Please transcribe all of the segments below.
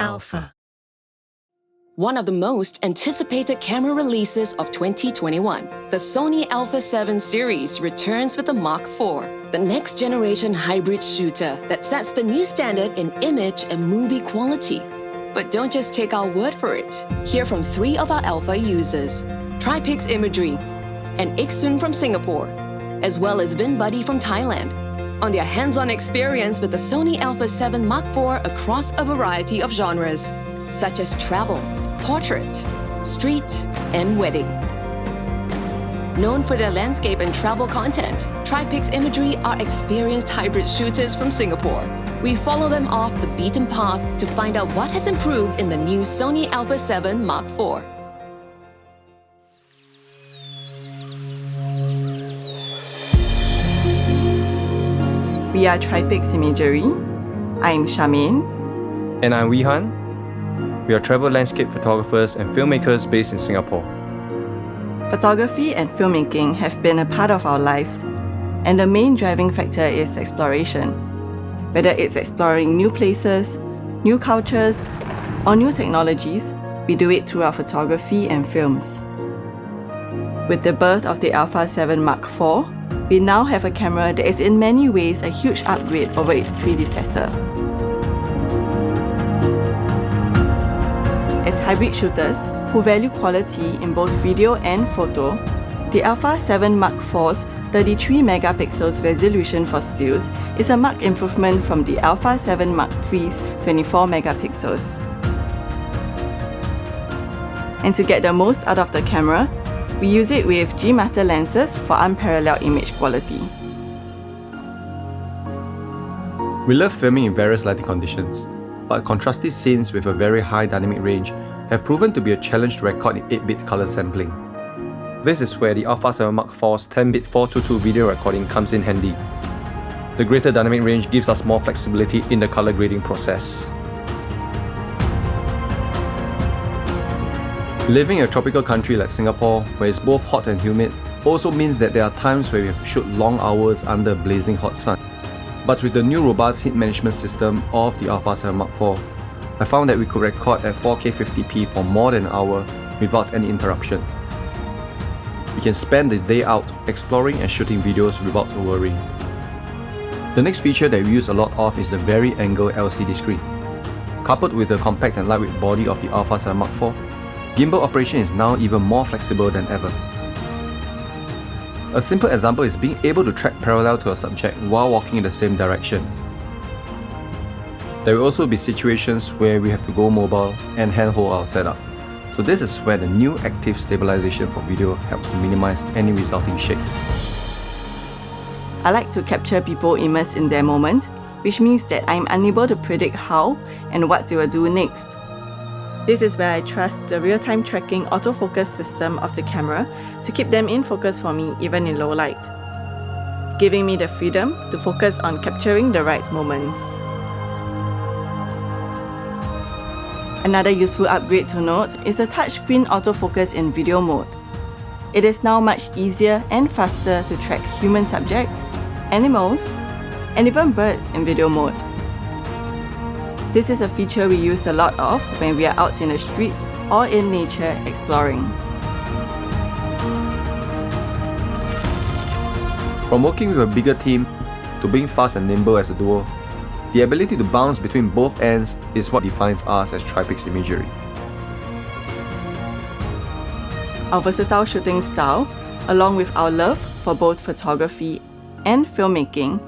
Alpha. One of the most anticipated camera releases of 2021, the Sony Alpha 7 series returns with the Mark IV, the next-generation hybrid shooter that sets the new standard in image and movie quality. But don't just take our word for it. Hear from 3 of our Alpha users, Tripix Imagery and Iksun from Singapore, as well as Vin Buddy from Thailand, on their hands-on experience with the Sony Alpha 7 Mark IV across a variety of genres, such as travel, portrait, street, and wedding. Known for their landscape and travel content, Tripix Imagery are experienced hybrid shooters from Singapore. We follow them off the beaten path to find out what has improved in the new Sony Alpha 7 Mark IV. We are Tripix Imagery. I'm Charmaine. And I'm Wihan. We are travel landscape photographers and filmmakers based in Singapore. Photography and filmmaking have been a part of our lives, and the main driving factor is exploration. Whether it's exploring new places, new cultures, or new technologies, we do it through our photography and films. With the birth of the Alpha 7 Mark IV, we now have a camera that is in many ways a huge upgrade over its predecessor. As hybrid shooters who value quality in both video and photo, the Alpha 7 Mark IV's 33 megapixels resolution for stills is a marked improvement from the Alpha 7 Mark III's 24 megapixels. And to get the most out of the camera, we use it with G Master lenses for unparalleled image quality. We love filming in various lighting conditions, but contrasty scenes with a very high dynamic range have proven to be a challenge to record in 8-bit color sampling. This is where the Alpha 7 Mark IV's 10-bit 422 video recording comes in handy. The greater dynamic range gives us more flexibility in the color grading process. Living in a tropical country like Singapore, where it's both hot and humid, also means that there are times where we have to shoot long hours under a blazing hot sun. But with the new robust heat management system of the Alpha 7 Mark IV, I found that we could record at 4K 50p for more than an hour without any interruption. We can spend the day out exploring and shooting videos without worry. The next feature that we use a lot of is the vari-angle LCD screen. Coupled with the compact and lightweight body of the Alpha 7 Mark IV, gimbal operation is now even more flexible than ever. A simple example is being able to track parallel to a subject while walking in the same direction. There will also be situations where we have to go mobile and handhold our setup. So this is where the new active stabilization for video helps to minimize any resulting shakes. I like to capture people immersed in their moment, which means that I'm unable to predict how and what they will do next. This is where I trust the real-time tracking autofocus system of the camera to keep them in focus for me even in low light, giving me the freedom to focus on capturing the right moments. Another useful upgrade to note is the touchscreen autofocus in video mode. It is now much easier and faster to track human subjects, animals, and even birds in video mode. This is a feature we use a lot of when we are out in the streets or in nature exploring. From working with a bigger team to being fast and nimble as a duo, the ability to bounce between both ends is what defines us as Tripix Imagery. Our versatile shooting style, along with our love for both photography and filmmaking,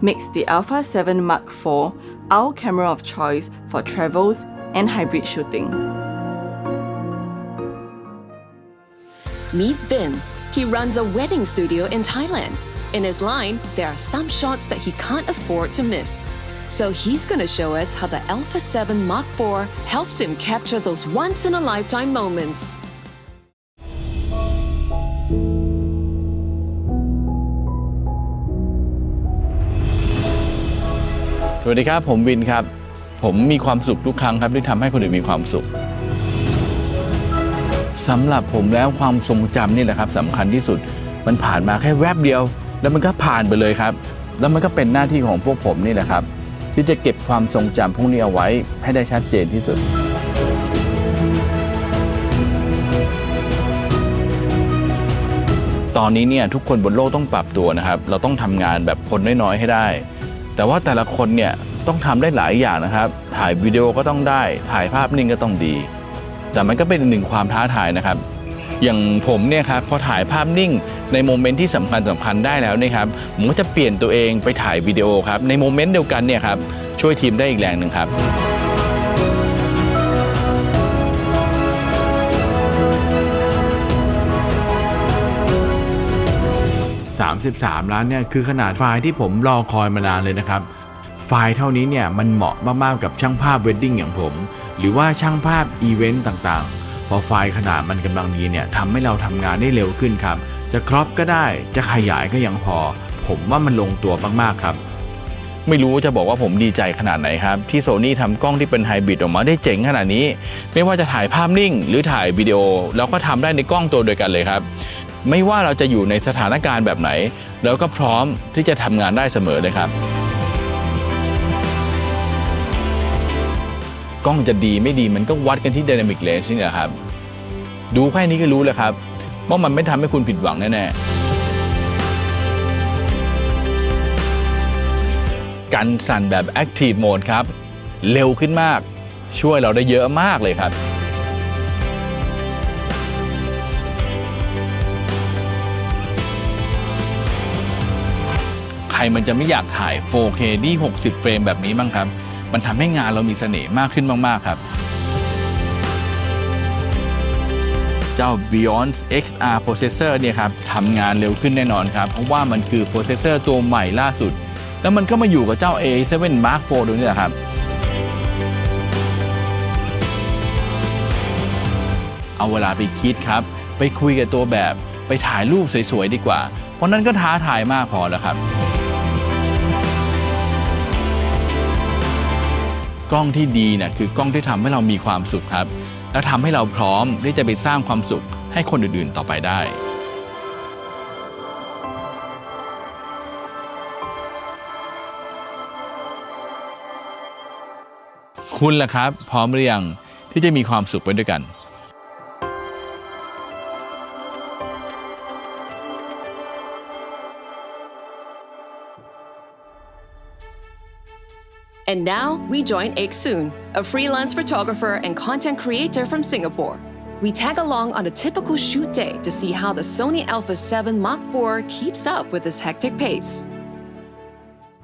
makes the Alpha 7 Mark IV our camera of choice for travels and hybrid shooting. Meet Vin. He runs a wedding studio in Thailand. In his line, there are some shots that he can't afford to miss. So he's going to show us how the Alpha 7 Mark IV helps him capture those once-in-a-lifetime moments. สวัสดีครับผมวินครับผมมีความสุขทุกครั้งครับที่ทำให้คนอื่นมีความสุขสำหรับผมแล้วความทรงจำนี่แหละครับสำคัญที่สุดมันผ่านมาแค่แวบเดียวแล้วมันก็ผ่านไปเลยครับแล้วมันก็เป็นหน้าที่ของพวกผมนี่แหละครับท ที่จะเก็บความทรงจำพวกนี้เอาไว้ให้ได้ชัดเจนที่สุดตอนนี้เนี่ยทุกคนบนโลกต้องปรับตัวนะครับเราต้องทำงานแบบคนน้อยๆให้ได้แต่ว่าแต่ละคนเนี่ยต้องทำได้หลายอย่างนะครับถ่ายวิดีโอก็ต้องได้ถ่ายภาพนิ่งก็ต้องดีแต่มันก็เป็นหนึ่งความท้าทายนะครับอย่างผมเนี่ยครับพอถ่ายภาพนิ่งในโมเมนต์ที่สำคัญได้แล้วเนี่ยครับผมก็จะเปลี่ยนตัวเองไปถ่ายวิดีโอครับในโมเมนต์เดียวกันเนี่ยครับช่วยทีมได้อีกแรงหนึ่งครับ33 ล้านเนี่ยคือขนาดไฟล์ที่ผมรอคอยมานานเลยนะครับไฟล์เท่านี้เนี่ยมันเหมาะมากๆกับช่างภาพเวดดิ้งอย่างผมหรือว่าช่างภาพอีเวนต์ต่างๆพอไฟล์ขนาดมันกำลังดีเนี่ยทำให้เราทำงานได้เร็วขึ้นครับจะครอปก็ได้จะขยายก็ยังพอผมว่ามันลงตัวมากๆครับไม่รู้จะบอกว่าผมดีใจขนาดไหนครับที่ Sony ทำกล้องที่เป็นไฮบริดออกมาได้เจ๋งขนาดนี้ไม่ว่าจะถ่ายภาพนิ่งหรือถ่ายวิดีโอแล้วก็ทำได้ในกล้องตัวเดียวกันเลยครับไม่ว่าเราจะอยู่ในสถานการณ์แบบไหนแล้วก็พร้อมที่จะทำงานได้เสมอเลยครับกล้องจะดีไม่ดีมันก็วัดกันที่ Dynamic Range นี่แหละครับดูแค่นี้ก็รู้เลยครับว่ามันไม่ทำให้คุณผิดหวังแน่ๆกันสั่นแบบ Active Mode ครับเร็วขึ้นมากช่วยเราได้เยอะมากเลยครับใครมันจะไม่อยากถ่าย 4K ที่60 เฟรมแบบนี้บ้างครับมันทำให้งานเรามีเสน่ห์มากขึ้นมากๆครับเจ้า Beyond XR Processor เนี่ยครับทำงานเร็วขึ้นแน่นอนครับเพราะว่ามันคือ Processor ตัวใหม่ล่าสุดแล้วมันก็มาอยู่กับเจ้า A7 Mark IV ด้วยนี่แหละครับเอาเวลาไปคิดครับไปคุยกับตัวแบบไปถ่ายรูปสวยๆดีกว่าเพราะนั้นก็ท้าทายมากพอแล้วครับกล้องที่ดีเนี่ยคือกล้องที่ทำให้เรามีความสุขครับและทำให้เราพร้อมที่จะไปสร้างความสุขให้คนอื่นๆต่อไปได้คุณล่ะครับพร้อมหรือยังที่จะมีความสุขไปด้วยกันAnd now we join Eksoon, a freelance photographer and content creator from Singapore. We tag along on a typical shoot day to see how the Sony Alpha 7 Mark IV keeps up with this hectic pace.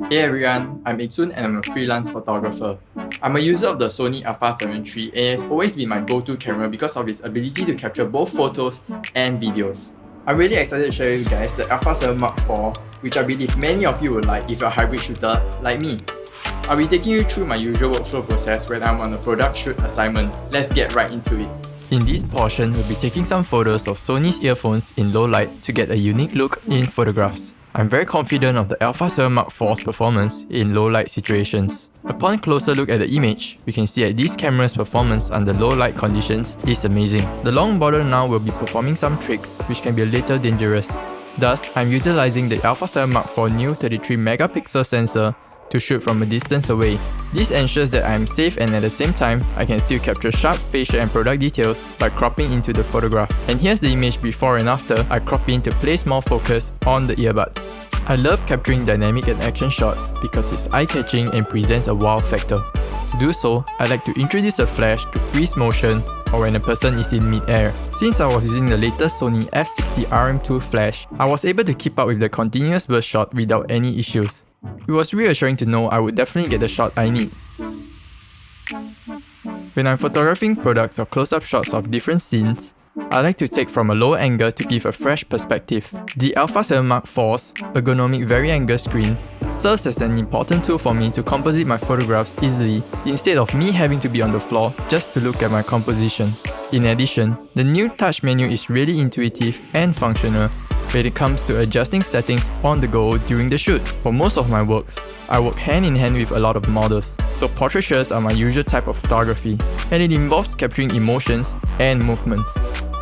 Hey everyone, I'm Eksoon and I'm a freelance photographer. I'm a user of the Sony Alpha 7 III and it has always been my go-to camera because of its ability to capture both photos and videos. I'm really excited to share with you guys the Alpha 7 Mark IV, which I believe many of you would like if you're a hybrid shooter like me. I'll be taking you through my usual workflow process when I'm on a product shoot assignment. Let's get right into it. In this portion, we'll be taking some photos of Sony's earphones in low light to get a unique look in photographs. I'm very confident of the Alpha 7 Mark IV's performance in low light situations. Upon closer look at the image, we can see that this camera's performance under low light conditions is amazing. The long border now will be performing some tricks which can be a little dangerous. Thus, I'm utilizing the Alpha 7 Mark IV new 33 megapixel sensor to shoot from a distance away. This ensures that I am safe and at the same time, I can still capture sharp facial and product details by cropping into the photograph. And here's the image before and after I crop in to place more focus on the earbuds. I love capturing dynamic and action shots because it's eye-catching and presents a wow factor. To do so, I like to introduce a flash to freeze motion or when a person is in mid-air. Since I was using the latest Sony f60 RM2 flash, I was able to keep up with the continuous burst shot without any issues. It was reassuring to know I would definitely get the shot I need. When I'm photographing products or close-up shots of different scenes, I like to take from a low angle to give a fresh perspective. The Alpha 7 Mark IV's ergonomic vari-angle screen serves as an important tool for me to composite my photographs easily instead of me having to be on the floor just to look at my composition. In addition, the new touch menu is really intuitive and functional when it comes to adjusting settings on the go during the shoot. For most of my works, I work hand in hand with a lot of models, so portraitures are my usual type of photography, and it involves capturing emotions and movements.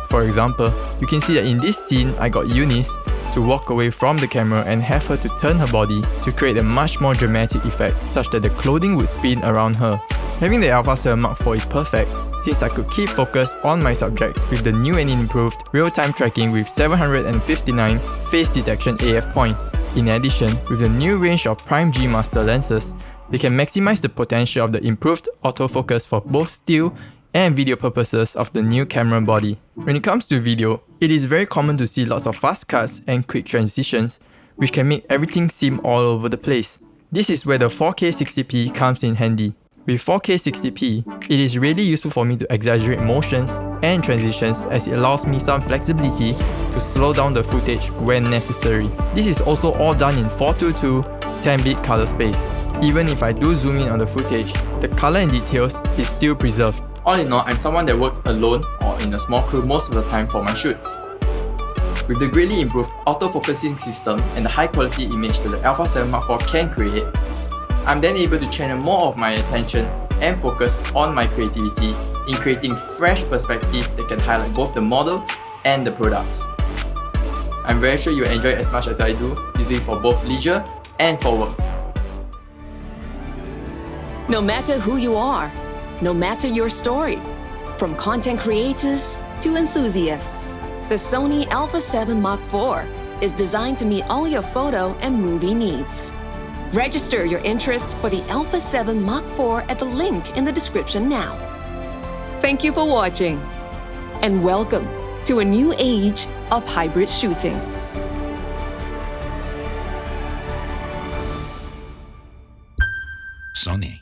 For example, you can see that in this scene I got Eunice, to walk away from the camera and have her to turn her body to create a much more dramatic effect such that the clothing would spin around her. Having the Alpha 7 Mark IV is perfect since I could keep focus on my subjects with the new and improved real-time tracking with 759 face detection AF points. In addition, with the new range of Prime G Master lenses, they can maximize the potential of the improved autofocus for both still and video purposes of the new camera body. When it comes to video, it is very common to see lots of fast cuts and quick transitions, which can make everything seem all over the place. This is where the 4K 60p comes in handy. With 4K 60p, it is really useful for me to exaggerate motions and transitions as it allows me some flexibility to slow down the footage when necessary. This is also all done in 422 10-bit color space. Even if I do zoom in on the footage, the color and details is still preserved. All in all, I'm someone that works alone or in a small crew most of the time for my shoots. With the greatly improved autofocusing system and the high quality image that the Alpha 7 Mark IV can create, I'm then able to channel more of my attention and focus on my creativity in creating fresh perspective that can highlight both the model and the products. I'm very sure you enjoy it as much as I do, using it for both leisure and for work. No matter who you are, no matter your story, from content creators to enthusiasts, the Sony Alpha 7 Mark IV is designed to meet all your photo and movie needs. Register your interest for the Alpha 7 Mark IV at the link in the description now. Thank you for watching, and welcome to a new age of hybrid shooting. Sony.